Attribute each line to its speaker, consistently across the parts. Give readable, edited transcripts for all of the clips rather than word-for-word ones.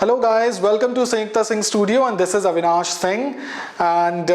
Speaker 1: Hello guys, welcome to Sanyukta Singh Studio, and this is Avinash Singh, and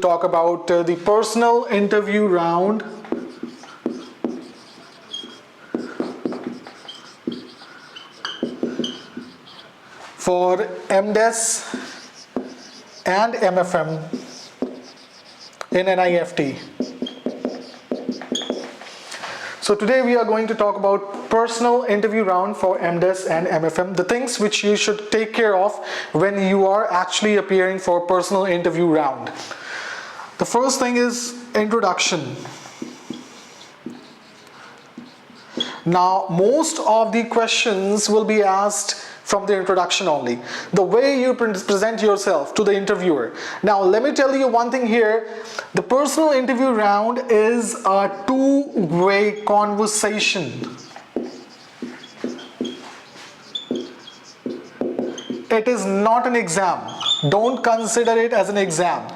Speaker 1: talk about the personal interview round for MDes and MFM in NIFT. So today we are going to talk about personal interview round for MDes and MFM, the things which you should take care of when you are actually appearing for personal interview round. The first thing is introduction. Now, most of the questions will be asked from the introduction only. The way you present yourself to the interviewer. Now, let me tell you one thing here. The personal interview round is a two-way conversation. It is not an exam. Don't consider it as an exam.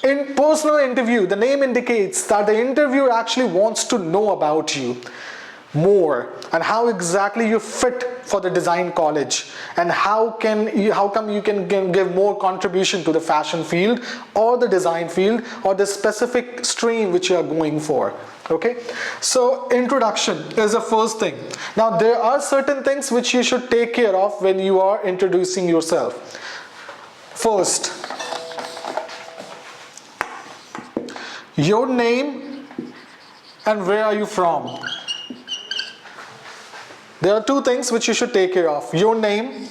Speaker 1: In personal interview, the name indicates that the interviewer actually wants to know about you more and how exactly you fit for the design college, and how come you can give more contribution to the fashion field or the design field or the specific stream which you are going for. Okay, so introduction is the first thing. Now there are certain things which you should take care of when you are introducing yourself. First, your name and where are you from. There are two things which you should take care of: your name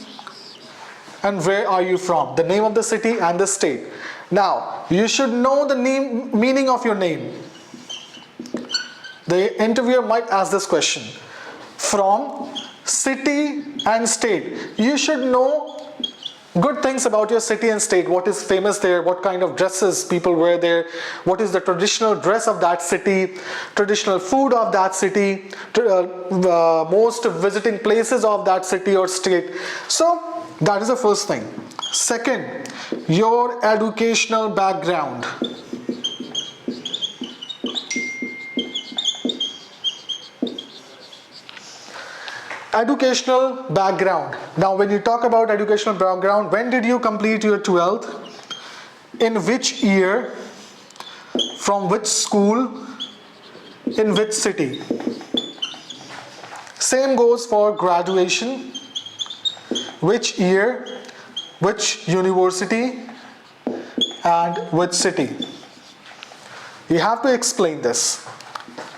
Speaker 1: and where are you from, the name of the city and the state. Now you should know the meaning of your name. The interviewer might ask this question: from, city and state. You should know good things about your city and state. What is famous there, what kind of dresses people wear there, what is the traditional dress of that city, traditional food of that city, most visiting places of that city or state. So that is the first thing. Second, your educational background. Educational background. Now when you talk about educational background, when did you complete your 12th? In which year? From which school? In which city? Same goes for graduation. Which year? Which university? And which city? You have to explain this.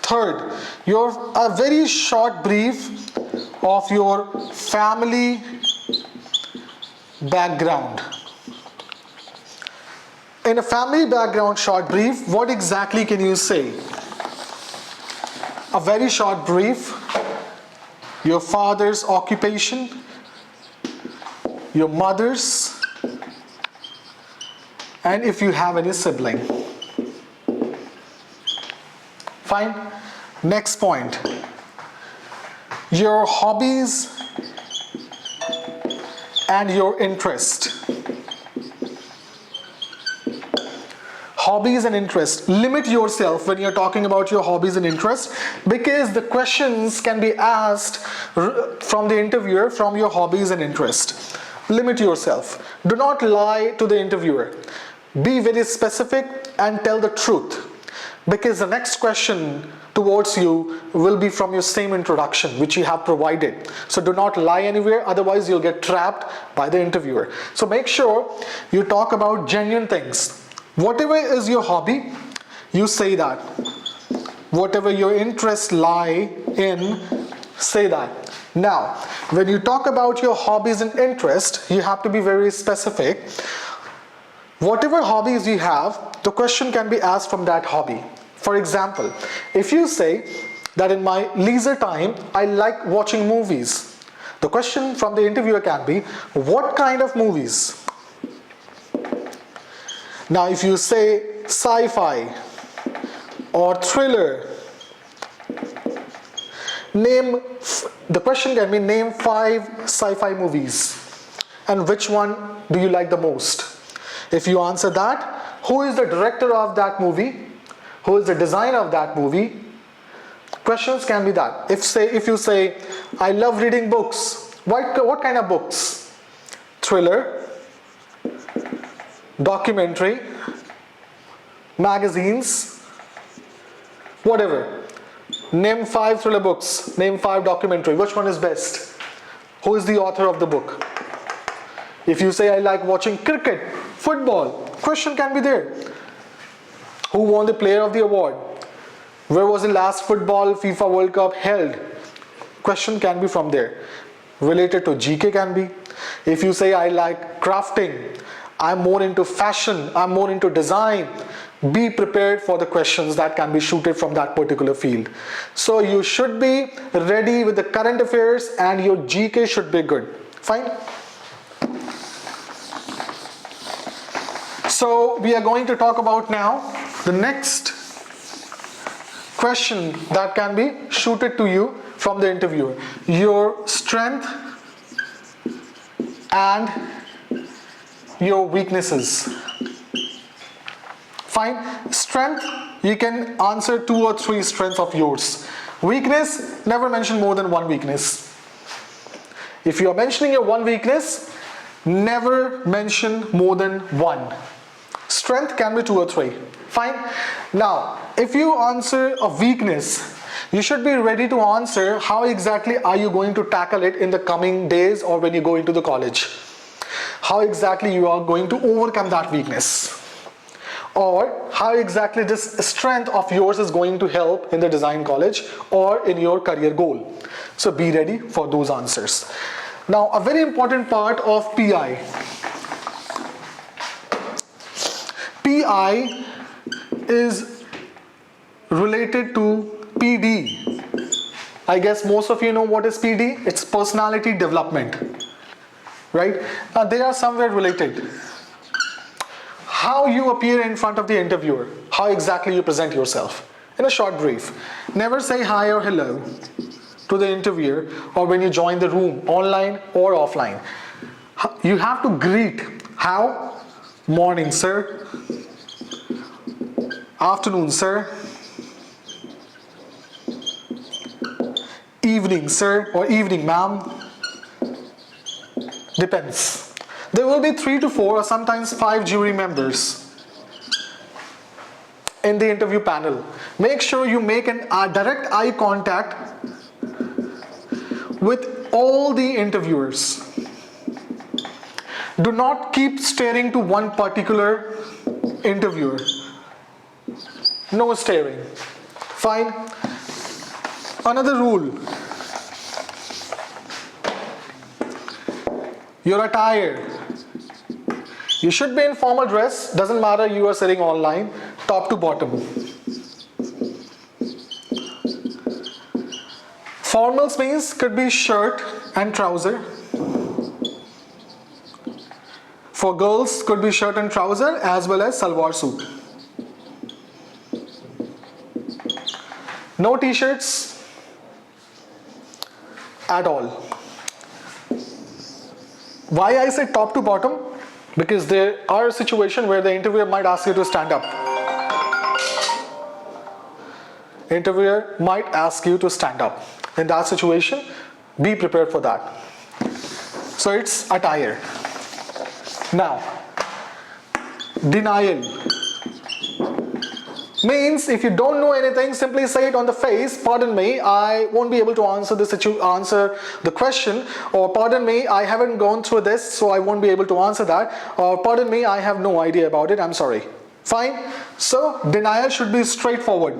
Speaker 1: Third, a very short brief of your family background. In a family background short brief, what exactly can you say? A very short brief: your father's occupation, your mother's, and if you have any sibling. Fine. Next point: your hobbies and your interest. Hobbies and interest. Limit yourself when you're talking about your hobbies and interest, because the questions can be asked from the interviewer from your hobbies and interest. Limit yourself. Do not lie to the interviewer. Be very specific and tell the truth, because the next question towards you will be from your same introduction which you have provided. So do not lie anywhere, otherwise you'll get trapped by the interviewer. So make sure you talk about genuine things. Whatever is your hobby, you say that. Whatever your interests lie in, say that. Now, when you talk about your hobbies and interest, you have to be very specific. Whatever hobbies you have, the question can be asked from that hobby. For example, if you say that in my leisure time, I like watching movies, The question from the interviewer can be, what kind of movies? Now if you say sci-fi or thriller, the question can be, name 5 sci-fi movies and which one do you like the most? If you answer that, who is the director of that movie? Who is the designer of that movie? Questions can be that. If you say, I love reading books, what kind of books? Thriller, documentary, magazines, whatever. Name 5 thriller books, name 5 documentary, which one is best? Who is the author of the book? If you say, I like watching cricket, football, question can be there. Who won the player of the award? Where was the last football FIFA World Cup held? Question can be from there. Related to GK can be. If you say, I like crafting, I'm more into fashion, I'm more into design, be prepared for the questions that can be shooted from that particular field. So you should be ready with the current affairs and your GK should be good. Fine? So we are going to talk about now the next question that can be shooted to you from the interviewer. Your strength and your weaknesses. Fine. Strength, you can answer 2 or 3 strengths of yours. Weakness, never mention more than 1 weakness. If you are mentioning your 1 weakness, never mention more than 1. Strength can be 2 or 3. Fine. Now, if you answer a weakness, you should be ready to answer how exactly are you going to tackle it in the coming days or when you go into the college. How exactly you are going to overcome that weakness. Or how exactly this strength of yours is going to help in the design college or in your career goal. So be ready for those answers. Now, a very important part of PI. PI is related to PD. I guess most of you know what is PD. It's personality development, right? Now they are somewhere related. How you appear in front of the interviewer, how exactly you present yourself. In a short brief, never say hi or hello to the interviewer or when you join the room, online or offline. You have to greet. How? Morning, sir. Afternoon, sir. Evening, sir, or evening, ma'am. Depends. There will be 3 to 4 or sometimes 5 jury members in the interview panel. Make sure you make a direct eye contact with all the interviewers. Do not keep staring to one particular interviewer. No staring. Fine. Another rule. Your attire. You should be in formal dress. Doesn't matter you are sitting online, top to bottom. Formals means could be shirt and trouser. For girls, could be shirt and trouser as well as salwar suit. No t-shirts at all. Why I say top to bottom? Because there are situations where the interviewer might ask you to stand up. Interviewer might ask you to stand up. In that situation, be prepared for that. So it's attire. Now, denial. Means if you don't know anything, simply say it on the face. Pardon me, I won't be able to answer the question. Or pardon me, I haven't gone through this, so I won't be able to answer that. Or pardon me, I have no idea about it. I'm sorry. Fine. So denial should be straightforward.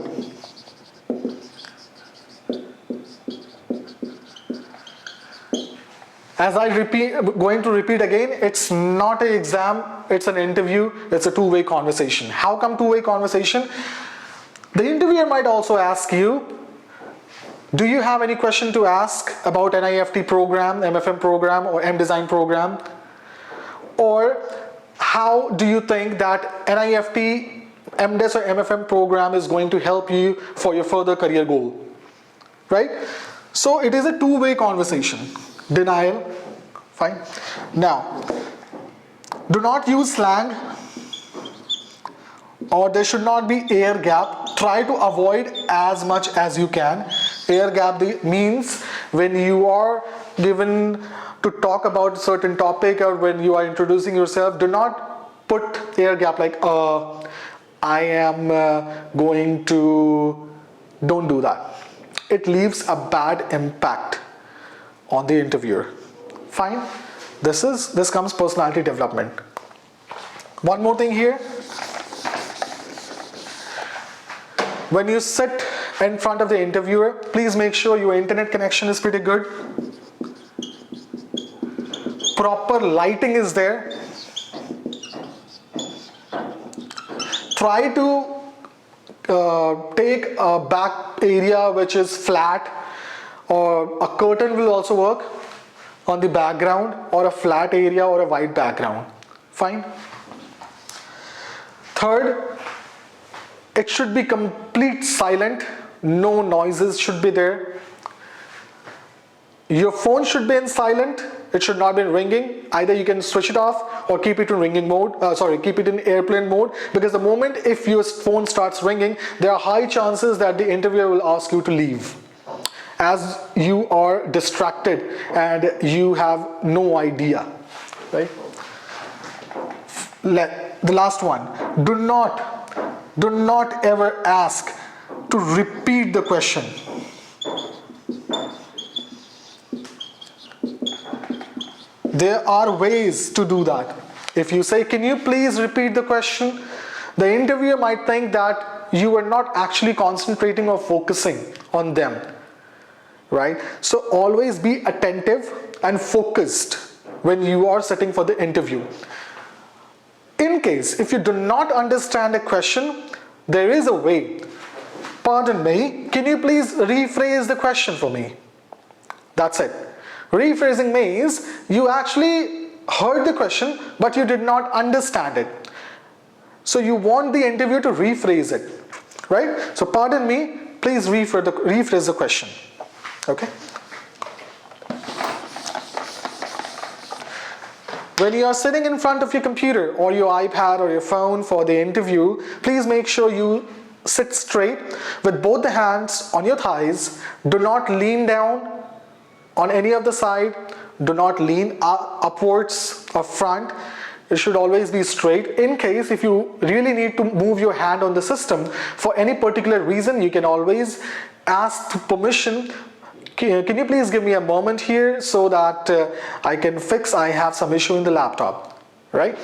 Speaker 1: As going to repeat again, it's not an exam, it's an interview, it's a two-way conversation. How come two-way conversation? The interviewer might also ask you, Do you have any question to ask about NIFT program, MFM program, or M-Design program? Or how do you think that NIFT, MDes or MFM program is going to help you for your further career goal? Right? So it is a two-way conversation. Denial, fine. Now, do not use slang, or there should not be air gap. Try to avoid as much as you can. Air gap means when you are given to talk about a certain topic, or when you are introducing yourself, do not put air gap like I am going to. Don't do that. It leaves a bad impact on the interviewer. Fine. This comes personality development. One more thing here. When you sit in front of the interviewer, please make sure your internet connection is pretty good. Proper lighting is there. Try to take a back area which is flat, or a curtain will also work on the background, or a flat area or a white background. Fine. Third, it should be complete silent. No noises should be there. Your phone should be in silent. It should not be ringing. Either you can switch it off or keep it in ringing mode. Keep it in airplane mode, because the moment if your phone starts ringing, there are high chances that the interviewer will ask you to leave, as you are distracted and you have no idea, right? The last one, do not ever ask to repeat the question. There are ways to do that. If you say, can you please repeat the question? The interviewer might think that you are not actually concentrating or focusing on them, right? So always be attentive and focused when you are sitting for the interview. In case, if you do not understand a question, there is a way. Pardon me, can you please rephrase the question for me? That's it. Rephrasing means you actually heard the question, but you did not understand it. So you want the interviewer to rephrase it, right? So pardon me, please rephrase the question. Okay? When you are sitting in front of your computer or your iPad or your phone for the interview, please make sure you sit straight with both the hands on your thighs. Do not lean down on any of the side. Do not lean upwards or front. It should always be straight. In case if you really need to move your hand on the system for any particular reason, you can always ask permission. Can you please give me a moment here so that I can fix, I have some issue in the laptop, right?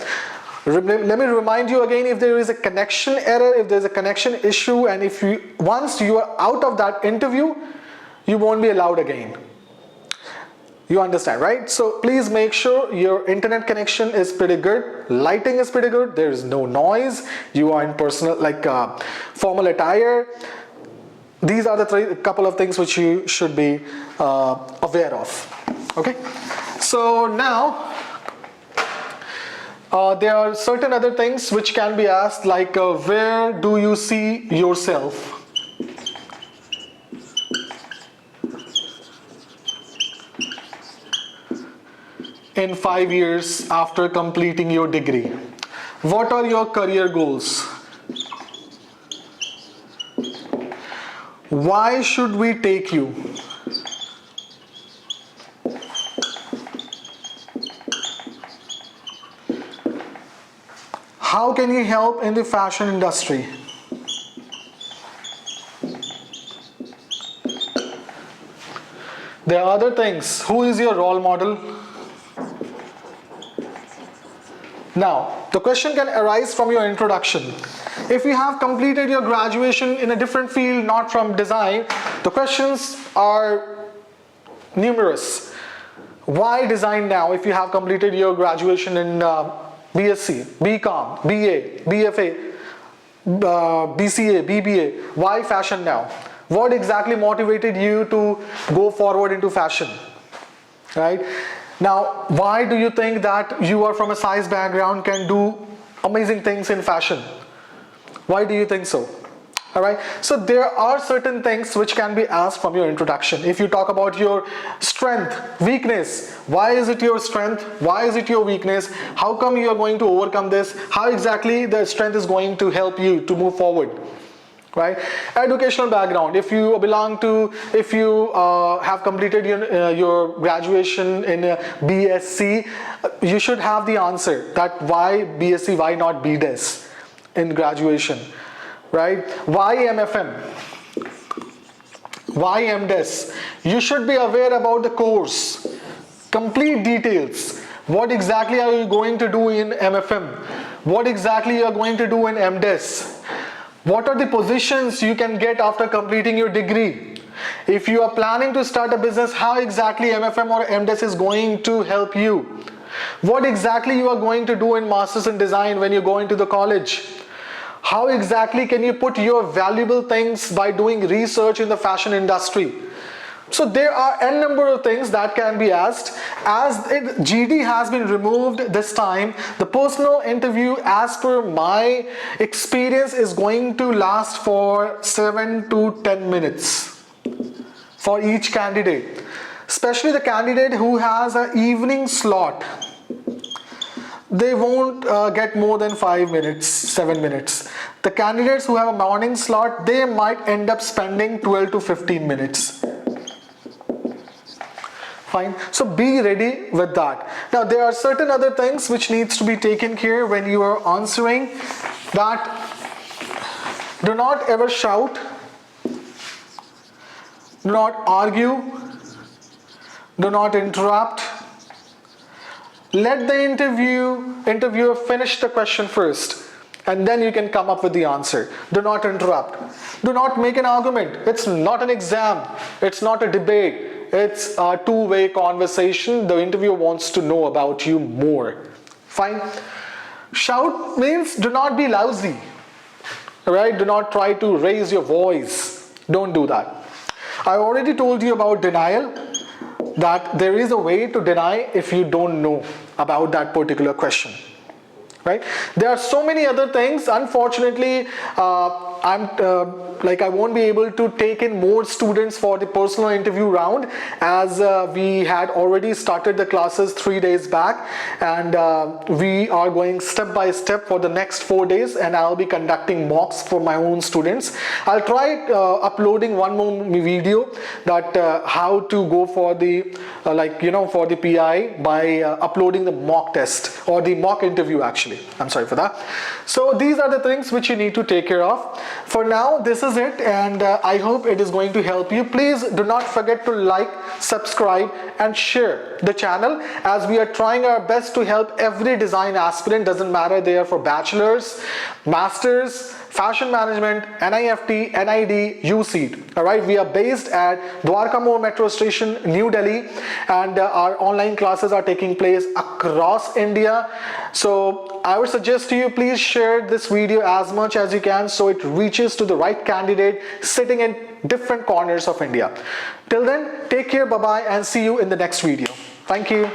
Speaker 1: Let me remind you again, if there is a connection error, if there's a connection issue, and once you are out of that interview, you won't be allowed again. You understand, right? So please make sure your internet connection is pretty good, lighting is pretty good, there is no noise, you are in formal attire. These are the couple of things which you should be aware of. Okay, so now there are certain other things which can be asked, like where do you see yourself? In 5 years after completing your degree? What are your career goals? Why should we take you? How can you help in the fashion industry? There are other things. Who is your role model? Now, the question can arise from your introduction. If you have completed your graduation in a different field, not from design, the questions are numerous. Why design now if you have completed your graduation in BSc, BCom, BA, BFA, BCA, BBA? Why fashion now? What exactly motivated you to go forward into fashion, right? Now, why do you think that you are from a science background can do amazing things in fashion? Why do you think so? All right, so there are certain things which can be asked from your introduction. If you talk about your strength, weakness, why is it your strength? Why is it your weakness? How come you are going to overcome this? How exactly the strength is going to help you to move forward? Right? Educational background. If you have completed your graduation in BSc, you should have the answer that why BSc, why not BDES in graduation. Right? Why MFM? Why MDes? You should be aware about the course, complete details. What exactly are you going to do in MFM? What exactly you are going to do in MDes? What are the positions you can get after completing your degree? If you are planning to start a business, how exactly MFM or MDes is going to help you? What exactly you are going to do in Masters in Design when you go into the college? How exactly can you put your valuable things by doing research in the fashion industry? So there are n number of things that can be asked. As GD has been removed this time, the personal interview, as per my experience, is going to last for 7 to 10 minutes for each candidate. Especially the candidate who has an evening slot. They won't get more than 5 minutes, 7 minutes. The candidates who have a morning slot, they might end up spending 12 to 15 minutes. Fine. So be ready with that. Now there are certain other things which needs to be taken care when you are answering. That do not ever shout, do not argue, do not interrupt. Let the interviewer finish the question first, and then you can come up with the answer. Do not interrupt. Do not make an argument. It's not an exam. It's not a debate. It's a two-way conversation. The interviewer wants to know about you more. Fine. Shout means do not be lousy. Right? Do not try to raise your voice. Don't do that. I already told you about denial, that there is a way to deny if you don't know about that particular question. Right? There are so many other things. Unfortunately, I won't be able to take in more students for the personal interview round, as we had already started the classes 3 days back, and we are going step by step for the next 4 days, and I'll be conducting mocks for my own students. I'll try uploading one more video that how to go for the for the PI by uploading the mock test or the mock interview actually. I'm sorry for that. So these are the things which you need to take care of. For now, this is it, and I hope it is going to help you. Please do not forget to like, subscribe and share the channel, as we are trying our best to help every design aspirant. Doesn't matter they are for bachelor's, master's, fashion management, NIFT, NID, UCET. Alright, we are based at Dwarka More Metro Station, New Delhi, and our online classes are taking place across India. So I would suggest to you, please share this video as much as you can so it reaches to the right candidate sitting in different corners of India. Till then, take care, bye bye, and see you in the next video. Thank you.